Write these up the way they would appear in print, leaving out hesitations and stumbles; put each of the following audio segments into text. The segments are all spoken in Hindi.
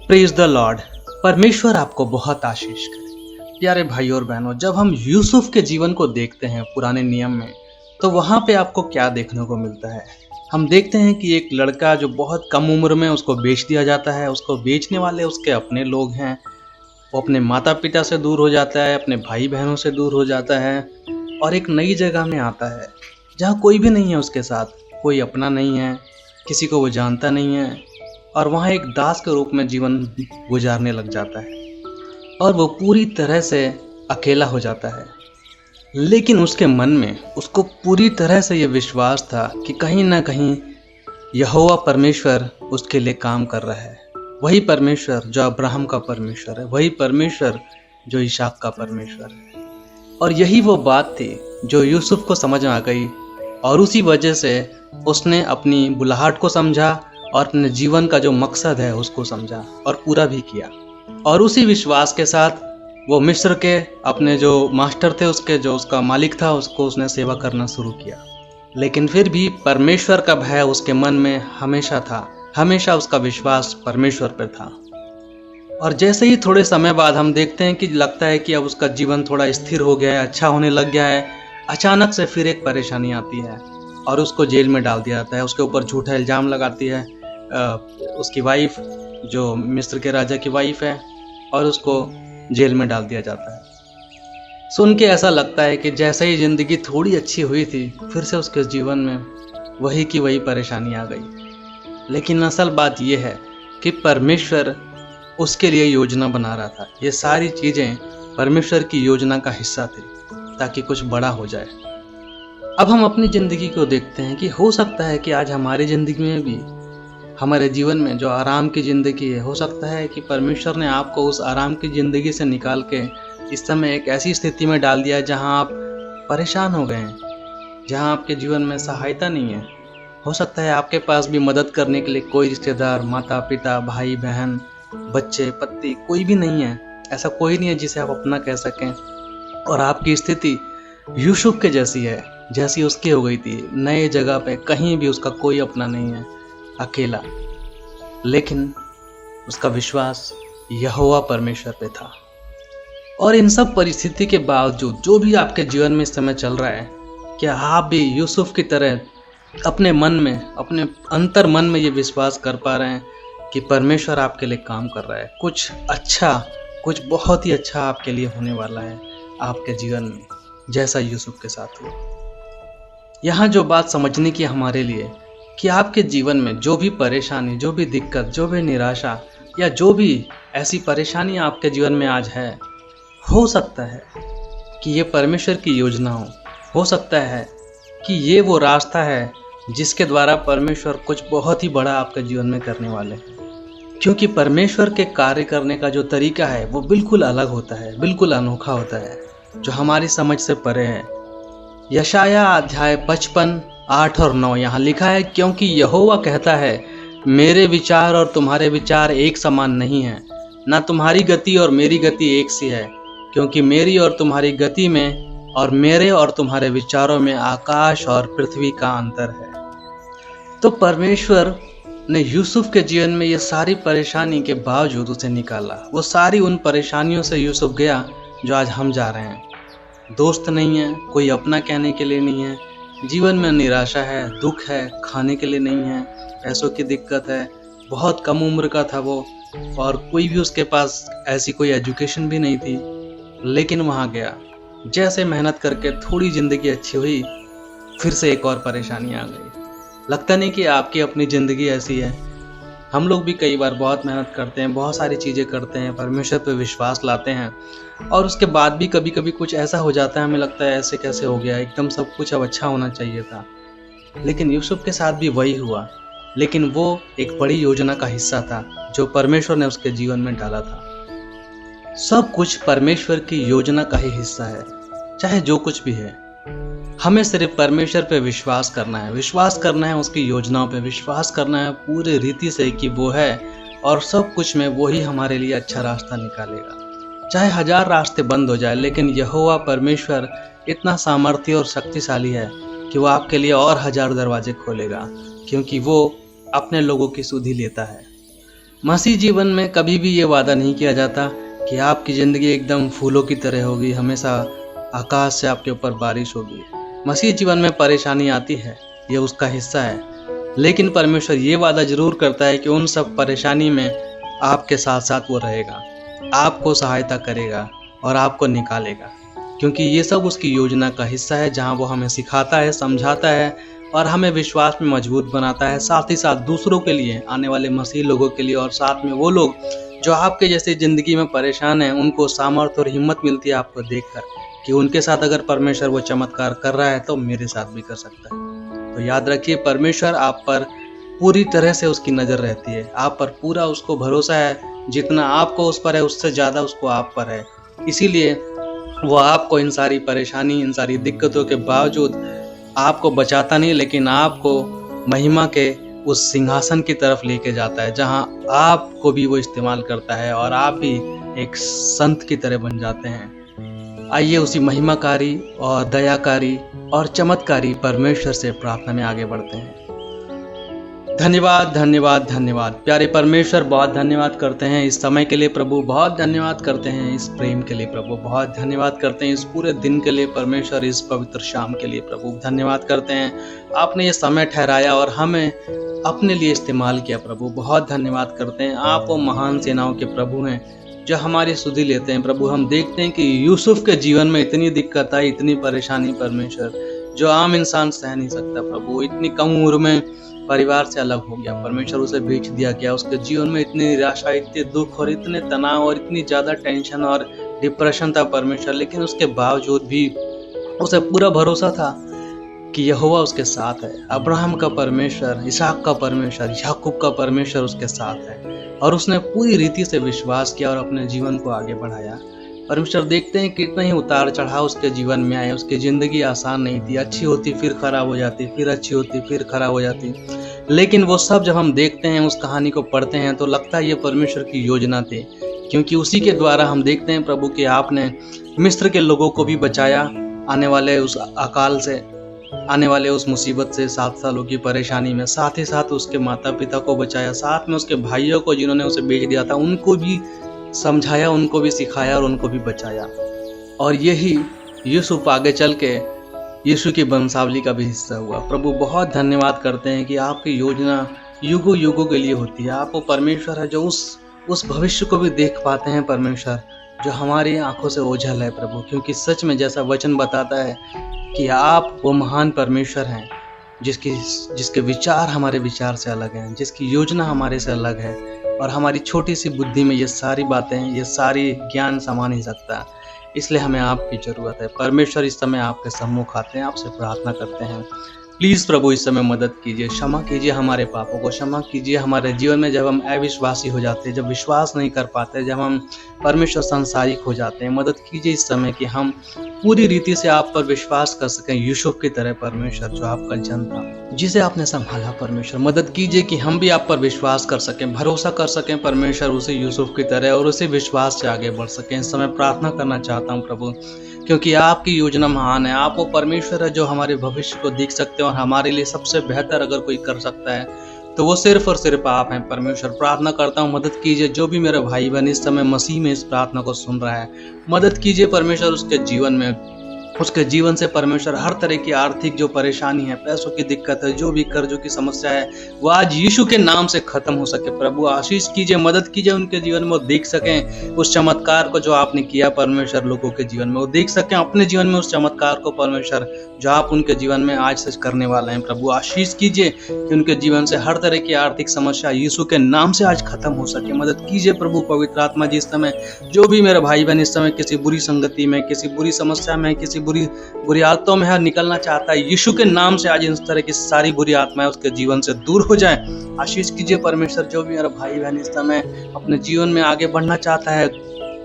Praise the Lord. परमेश्वर आपको बहुत आशीष करे। प्यारे भाई और बहनों, जब हम यूसुफ के जीवन को देखते हैं पुराने नियम में, तो वहाँ पे आपको क्या देखने को मिलता है? हम देखते हैं कि एक लड़का जो बहुत कम उम्र में उसको बेच दिया जाता है, उसको बेचने वाले उसके अपने लोग हैं। वो अपने माता पिता से दूर हो जाता है, अपने भाई बहनों से दूर हो जाता है और एक नई जगह में आता है जहाँ कोई भी नहीं है उसके साथ, कोई अपना नहीं है, किसी को वो जानता नहीं है और वहाँ एक दास के रूप में जीवन गुजारने लग जाता है और वो पूरी तरह से अकेला हो जाता है। लेकिन उसके मन में उसको पूरी तरह से ये विश्वास था कि कहीं ना कहीं यहोवा परमेश्वर उसके लिए काम कर रहा है। वही परमेश्वर जो अब्राहम का परमेश्वर है, वही परमेश्वर जो इसहाक का परमेश्वर है। और यही वो बात थी जो यूसुफ को समझ में आ गई और उसी वजह से उसने अपनी बुलाहट को समझा और अपने जीवन का जो मकसद है उसको समझा और पूरा भी किया। और उसी विश्वास के साथ वो मिस्र के अपने जो मास्टर थे, उसके जो उसका मालिक था, उसको उसने सेवा करना शुरू किया। लेकिन फिर भी परमेश्वर का भय उसके मन में हमेशा था, हमेशा उसका विश्वास परमेश्वर पर था। और जैसे ही थोड़े समय बाद हम देखते हैं कि लगता है कि अब उसका जीवन थोड़ा स्थिर हो गया है, अच्छा होने लग गया है, अचानक से फिर एक परेशानी आती है और उसको जेल में डाल दिया जाता है। उसके ऊपर झूठा इल्ज़ाम लगाती है उसकी वाइफ, जो मिस्र के राजा की वाइफ है, और उसको जेल में डाल दिया जाता है। सुन के ऐसा लगता है कि जैसे ही ज़िंदगी थोड़ी अच्छी हुई थी, फिर से उसके जीवन में वही की वही परेशानी आ गई। लेकिन असल बात यह है कि परमेश्वर उसके लिए योजना बना रहा था। ये सारी चीज़ें परमेश्वर की योजना का हिस्सा थी ताकि कुछ बड़ा हो जाए। अब हम अपनी ज़िंदगी को देखते हैं कि हो सकता है कि आज हमारी ज़िंदगी में भी, हमारे जीवन में जो आराम की ज़िंदगी है, हो सकता है कि परमेश्वर ने आपको उस आराम की ज़िंदगी से निकाल के इस समय एक ऐसी स्थिति में डाल दिया है जहां आप परेशान हो गए हैं, जहां आपके जीवन में सहायता नहीं है। हो सकता है आपके पास भी मदद करने के लिए कोई रिश्तेदार, माता पिता, भाई बहन, बच्चे, पति कोई भी नहीं है। ऐसा कोई नहीं है जिसे आप अपना कह सकें। और आपकी स्थिति यूसुफ के जैसी है, जैसी उसकी हो गई थी। नए जगह पे कहीं भी उसका कोई अपना नहीं है, अकेला। लेकिन उसका विश्वास यहोवा परमेश्वर पे था। और इन सब परिस्थिति के बावजूद जो भी आपके जीवन में इस समय चल रहा है, क्या आप भी यूसुफ की तरह अपने मन में, अपने अंतर मन में ये विश्वास कर पा रहे हैं कि परमेश्वर आपके लिए काम कर रहा है? कुछ अच्छा, कुछ बहुत ही अच्छा आपके लिए होने वाला है आपके जीवन में, जैसा यूसुफ के साथ हुआ। यहाँ जो बात समझने की हमारे लिए कि आपके जीवन में जो भी परेशानी, जो भी दिक्कत, जो भी निराशा या जो भी ऐसी परेशानी आपके जीवन में आज है, हो सकता है कि ये परमेश्वर की योजना हो सकता है कि ये वो रास्ता है जिसके द्वारा परमेश्वर कुछ बहुत ही बड़ा आपके जीवन में करने वाले हैं। क्योंकि परमेश्वर के कार्य करने का जो तरीका है वो बिल्कुल अलग होता है, बिल्कुल अनोखा होता है, जो हमारी समझ से परे है। यशाया अध्याय 55, 8 और 9 यहाँ लिखा है, क्योंकि यहोवा कहता है, मेरे विचार और तुम्हारे विचार एक समान नहीं है, ना तुम्हारी गति और मेरी गति एक सी है। क्योंकि मेरी और तुम्हारी गति में और मेरे और तुम्हारे विचारों में आकाश और पृथ्वी का अंतर है। तो परमेश्वर ने यूसुफ के जीवन में ये सारी परेशानी के बावजूद उसे निकाला। वो सारी उन परेशानियों से यूसुफ गया जो आज हम जा रहे हैं। दोस्त नहीं है, कोई अपना कहने के लिए नहीं है, जीवन में निराशा है, दुख है, खाने के लिए नहीं है, पैसों की दिक्कत है, बहुत कम उम्र का था वो और कोई भी उसके पास ऐसी कोई एजुकेशन भी नहीं थी। लेकिन वहाँ गया, जैसे मेहनत करके थोड़ी ज़िंदगी अच्छी हुई, फिर से एक और परेशानी आ गई। लगता नहीं कि आपकी अपनी ज़िंदगी ऐसी है। हम लोग भी कई बार बहुत मेहनत करते हैं, बहुत सारी चीज़ें करते हैं, परमेश्वर पे विश्वास लाते हैं और उसके बाद भी कभी कभी कुछ ऐसा हो जाता है, हमें लगता है ऐसे कैसे हो गया, एकदम सब कुछ अब अच्छा होना चाहिए था। लेकिन यूसुफ के साथ भी वही हुआ। लेकिन वो एक बड़ी योजना का हिस्सा था जो परमेश्वर ने उसके जीवन में डाला था। सब कुछ परमेश्वर की योजना का ही हिस्सा है, चाहे जो कुछ भी है। हमें सिर्फ परमेश्वर पे विश्वास करना है, विश्वास करना है उसकी योजनाओं पे, विश्वास करना है पूरे रीति से कि वो है और सब कुछ में वो ही हमारे लिए अच्छा रास्ता निकालेगा। चाहे 1000 रास्ते बंद हो जाए, लेकिन यहोवा परमेश्वर इतना सामर्थ्य और शक्तिशाली है कि वो आपके लिए और 1000 दरवाजे खोलेगा, क्योंकि वो अपने लोगों की सुधि लेता है। मसीह जीवन में कभी भी ये वादा नहीं किया जाता कि आपकी ज़िंदगी एकदम फूलों की तरह होगी, हमेशा आकाश से आपके ऊपर बारिश होगी। मसीह जीवन में परेशानी आती है, ये उसका हिस्सा है, लेकिन परमेश्वर ये वादा ज़रूर करता है कि उन सब परेशानी में आपके साथ साथ वो रहेगा, आपको सहायता करेगा और आपको निकालेगा, क्योंकि ये सब उसकी योजना का हिस्सा है, जहाँ वो हमें सिखाता है, समझाता है और हमें विश्वास में मजबूत बनाता है, साथ ही साथ दूसरों के लिए, आने वाले मसीह लोगों के लिए और साथ में वो लोग जो आपके जैसे ज़िंदगी में परेशान हैं, उनको सामर्थ्य और हिम्मत मिलती है आपको देखकर कि उनके साथ अगर परमेश्वर वो चमत्कार कर रहा है तो मेरे साथ भी कर सकता है। तो याद रखिए, परमेश्वर आप पर पूरी तरह से उसकी नज़र रहती है, आप पर पूरा उसको भरोसा है, जितना आपको उस पर है उससे ज़्यादा उसको आप पर है। इसीलिए वो आपको इन सारी परेशानी, इन सारी दिक्कतों के बावजूद आपको बचाता नहीं, लेकिन आपको महिमा के उस सिंहासन की तरफ लेके जाता है, जहां आपको भी वो इस्तेमाल करता है और आप भी एक संत की तरह बन जाते हैं। आइए उसी महिमाकारी और दयाकारी और चमत्कारी परमेश्वर से प्रार्थना में आगे बढ़ते हैं। धन्यवाद, धन्यवाद, धन्यवाद प्यारे परमेश्वर, बहुत धन्यवाद करते हैं इस समय के लिए प्रभु, बहुत धन्यवाद करते हैं इस प्रेम के लिए प्रभु, बहुत धन्यवाद करते हैं इस पूरे दिन के लिए परमेश्वर, इस पवित्र शाम के लिए प्रभु, धन्यवाद करते हैं आपने ये समय ठहराया और हमें अपने लिए इस्तेमाल किया प्रभु, बहुत धन्यवाद करते हैं। आप वो महान सेनाओं के प्रभु हैं जो हमारी सुधि लेते हैं प्रभु। हम देखते हैं कि यूसुफ के जीवन में इतनी दिक्कत आई, इतनी परेशानी परमेश्वर, जो आम इंसान सह नहीं सकता प्रभु। इतनी कम उम्र में परिवार से अलग हो गया परमेश्वर, उसे बेच दिया गया, उसके जीवन में इतनी निराशा, इतने दुख और इतने तनाव और इतनी ज़्यादा टेंशन और डिप्रेशन था परमेश्वर, लेकिन उसके बावजूद भी उसे पूरा भरोसा था कि यहोवा उसके साथ है। अब्राहम का परमेश्वर, इसहाक का परमेश्वर, याकूब का परमेश्वर उसके साथ है और उसने पूरी रीति से विश्वास किया और अपने जीवन को आगे बढ़ाया। परमेश्वर देखते हैं कितना ही उतार चढ़ाव उसके जीवन में आए, उसकी ज़िंदगी आसान नहीं थी, अच्छी होती फिर खराब हो जाती, फिर अच्छी होती फिर खराब हो जाती, लेकिन वो सब जब हम देखते हैं, उस कहानी को पढ़ते हैं तो लगता है ये परमेश्वर की योजना थी, क्योंकि उसी के द्वारा हम देखते हैं प्रभु कि आपने मिस्र के लोगों को भी बचाया आने वाले उस अकाल से, आने वाले उस मुसीबत से, 7 सालों की परेशानी में, साथ ही साथ उसके माता पिता को बचाया, साथ में उसके भाइयों को जिन्होंने उसे बेच दिया था उनको भी समझाया, उनको भी सिखाया और उनको भी बचाया। और यही यूसुफ आगे चल के यीशु की वंशावली का भी हिस्सा हुआ। प्रभु बहुत धन्यवाद करते हैं कि आपकी योजना युगों युगों के लिए होती है। आप वो परमेश्वर है जो उस भविष्य को भी देख पाते हैं परमेश्वर, जो हमारी आंखों से ओझल है प्रभु, क्योंकि सच में जैसा वचन बताता है कि आप वो महान परमेश्वर हैं जिसके विचार हमारे विचार से अलग हैं, जिसकी योजना हमारे से अलग है और हमारी छोटी सी बुद्धि में ये सारी बातें, ये सारी ज्ञान समा नहीं सकता। इसलिए हमें आपकी ज़रूरत है परमेश्वर। इस समय आपके सम्मुख आते हैं, आपसे प्रार्थना करते हैं, प्लीज़ प्रभु इस समय मदद कीजिए, क्षमा कीजिए हमारे पापों को, क्षमा कीजिए हमारे जीवन में जब हम अविश्वासी हो जाते हैं, जब विश्वास नहीं कर पाते, जब हम परमेश्वर सांसारिक हो जाते हैं। मदद कीजिए इस समय कि हम पूरी रीति से आप पर विश्वास कर सकें, यूसुफ की तरह परमेश्वर, जो आपका जन था, जिसे आपने संभाला परमेश्वर। मदद कीजिए कि हम भी आप पर विश्वास कर सकें, भरोसा कर सकें परमेश्वर, उसी यूसुफ की तरह, और उसी विश्वास से आगे बढ़ सकें। इस समय प्रार्थना करना चाहता हूँ प्रभु, क्योंकि आपकी योजना महान है। आप वो परमेश्वर है जो हमारे भविष्य को देख सकते हैं और हमारे लिए सबसे बेहतर अगर कोई कर सकता है तो वो सिर्फ और सिर्फ आप हैं परमेश्वर। प्रार्थना करता हूँ, मदद कीजिए जो भी मेरा भाई बहन इस समय मसीह में इस प्रार्थना को सुन रहा है, मदद कीजिए परमेश्वर उसके जीवन में, उसके जीवन से परमेश्वर हर तरह की आर्थिक जो परेशानी है, पैसों की दिक्कत है, जो भी कर्जों की समस्या है, वो आज यीशु के नाम से खत्म हो सके। प्रभु आशीष कीजिए, मदद कीजिए उनके जीवन में, वो देख सकें उस चमत्कार को जो आपने किया परमेश्वर लोगों के जीवन में, वो देख सकें अपने जीवन में उस चमत्कार को परमेश्वर जो आप उनके जीवन में आज से करने वाले हैं। प्रभु आशीष कीजिए कि उनके जीवन से हर तरह की आर्थिक समस्या यीशु के नाम से आज खत्म हो सके। मदद कीजिए प्रभु पवित्र आत्मा जी, इस समय जो भी मेरा भाई बहन इस समय किसी बुरी संगति में, किसी बुरी समस्या में, किसी बुरी आदतों में निकलना चाहता है, यीशु के नाम से आज इस तरह की सारी बुरी आत्माएं उसके जीवन से दूर हो जाएं। आशीष कीजिए परमेश्वर, जो भी मेरा भाई बहन इस समय अपने जीवन में आगे बढ़ना चाहता है,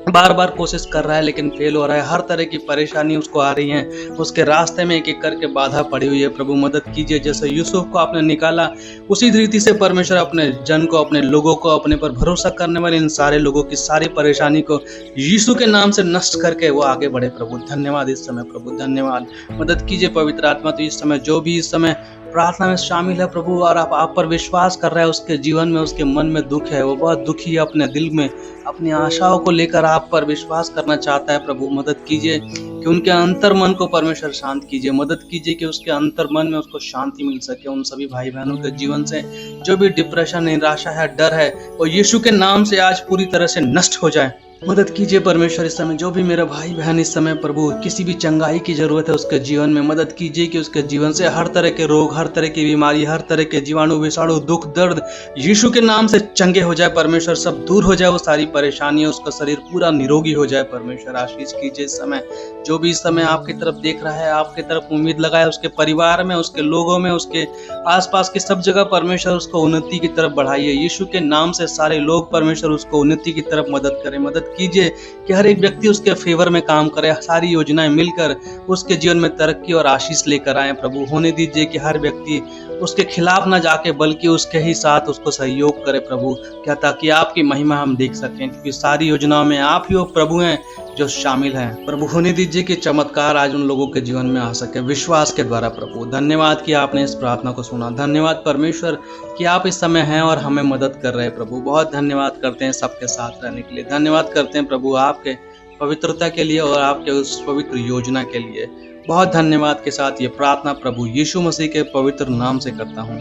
बार बार कोशिश कर रहा है लेकिन फेल हो रहा है, हर तरह की परेशानी उसको आ रही है, उसके रास्ते में एक एक करके बाधा पड़ी हुई है। प्रभु मदद कीजिए, जैसे यूसुफ को आपने निकाला उसी रीति से परमेश्वर अपने जन को, अपने लोगों को, अपने पर भरोसा करने वाले इन सारे लोगों की सारी परेशानी को यीशु के नाम से नष्ट करके वो आगे बढ़े। प्रभु धन्यवाद इस समय, प्रभु धन्यवाद। मदद कीजिए पवित्र आत्मा, तो इस समय जो भी इस समय प्रार्थना में शामिल है प्रभु, और आप पर विश्वास कर रहा है, उसके जीवन में, उसके मन में दुख है, वो बहुत दुखी है अपने दिल में, अपनी आशाओं को लेकर आप पर विश्वास करना चाहता है प्रभु। मदद कीजिए कि उनके अंतर मन को परमेश्वर शांत कीजिए, मदद कीजिए कि उसके अंतर मन में उसको शांति मिल सके। उन सभी भाई बहनों के जीवन से जो भी डिप्रेशन, निराशा है, डर है, वो यीशु के नाम से आज पूरी तरह से नष्ट हो जाए। मदद कीजिए परमेश्वर इस समय, जो भी मेरा भाई बहन इस समय प्रभु किसी भी चंगाई की जरूरत है उसके जीवन में, मदद कीजिए कि उसके जीवन से हर तरह के रोग, हर तरह की बीमारी, हर तरह के जीवाणु, विषाणु, दुख, दर्द यीशु के नाम से चंगे हो जाए परमेश्वर, सब दूर हो जाए वो सारी परेशानियां, उसका शरीर पूरा निरोगी हो जाए परमेश्वर। आशीष कीजिए इस समय, जो भी इस समय आपकी तरफ देख रहा है, आपकी तरफ उम्मीद लगाए, उसके परिवार में, उसके लोगों में, उसके आसपास की सब जगह परमेश्वर उसको उन्नति की तरफ बढ़ाइए। यीशु के नाम से सारे लोग परमेश्वर उसको उन्नति की तरफ मदद करें। मदद कीजिए कि हर एक व्यक्ति उसके फेवर में काम करे, सारी योजनाएं मिलकर उसके जीवन में तरक्की और आशीष लेकर आए प्रभु। होने दीजिए कि हर व्यक्ति उसके खिलाफ ना जाके बल्कि उसके ही साथ उसको सहयोग करे प्रभु, क्या ताकि आपकी महिमा हम देख सकें, क्योंकि सारी योजनाओं में आप ही वो प्रभु हैं जो शामिल हैं प्रभु। होने दीजिए कि चमत्कार आज उन लोगों के जीवन में आ सके विश्वास के द्वारा प्रभु। धन्यवाद कि आपने इस प्रार्थना को सुना, धन्यवाद परमेश्वर कि आप इस समय हैं और हमें मदद कर रहे हैं प्रभु। बहुत धन्यवाद करते हैं सबके साथ रहने के लिए, धन्यवाद करते हैं प्रभु आपके पवित्रता के लिए और आपके उस पवित्र योजना के लिए। बहुत धन्यवाद के साथ ये प्रार्थना प्रभु यीशु मसीह के पवित्र नाम से करता हूँ।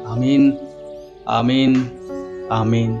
आमीन, आमीन, आमीन।